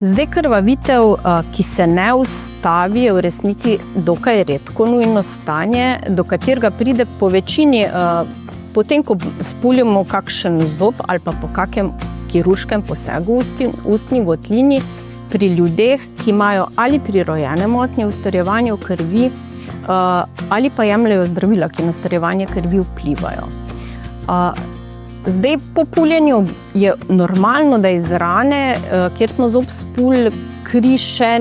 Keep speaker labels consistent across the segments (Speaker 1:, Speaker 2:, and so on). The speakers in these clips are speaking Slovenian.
Speaker 1: Zdaj, krvavitev, ki se ne ustavi, je v resnici dokaj redko nujno stanje, do katerega pride po večini, potem, ko spuljamo kakšen zob ali pa po kakem kirurškem posegu v ustni votlini, pri ljudeh, ki imajo ali prirojene motnje v starjevanju krvi, ali pa jemljejo zdravila, ki na starjevanje krvi vplivajo. Zdaj, po puljenju je normalno, da iz rane, kjer smo zob spulili, kri še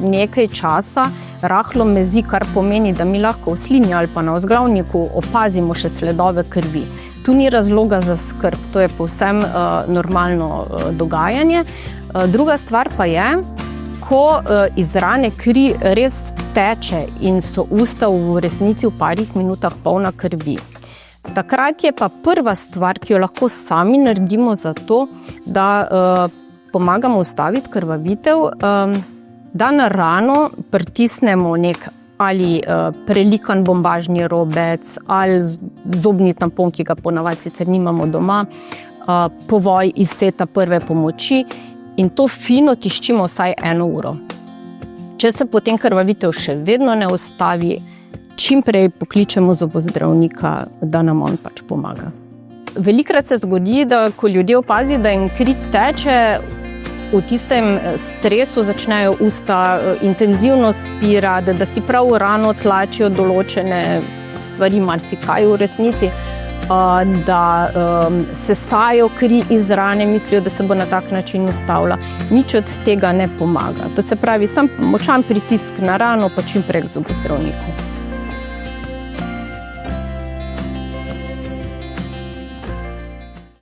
Speaker 1: nekaj časa rahlo mezi, kar pomeni, da mi lahko v slini ali pa na vzglavniku opazimo še sledove krvi. Tu ni razloga za skrb, to je povsem normalno dogajanje. Druga stvar pa je, ko iz rane kri res teče in so usta v resnici v parih minutah polna krvi. Takrat je pa prva stvar, ki jo lahko sami naredimo za to, da pomagamo ustaviti krvavitev, da na rano pritisnemo nek ali prelikan bombažni robec ali zobni tampon, ki ga ponavadi sicer nimamo doma, povoj iz seta prve pomoči in to fino tiščimo vsaj 1 uro. Če se potem krvavitev še vedno ne ustavi, čim prej pokličemo zobozdravnika, da nam on pač pomaga. Velikokrat se zgodi, da ko ljudje opazijo, da jim kri teče, v tistem stresu začnejo usta intenzivno spirati, da si prav v rano tlačijo določene stvari, marsikaj v resnici, da sesajo kri iz rane, mislijo, da se bo na tak način ustavila. Nič od tega ne pomaga. To se pravi, sam močan pritisk na rano, pa čim prej k zobozdravniku.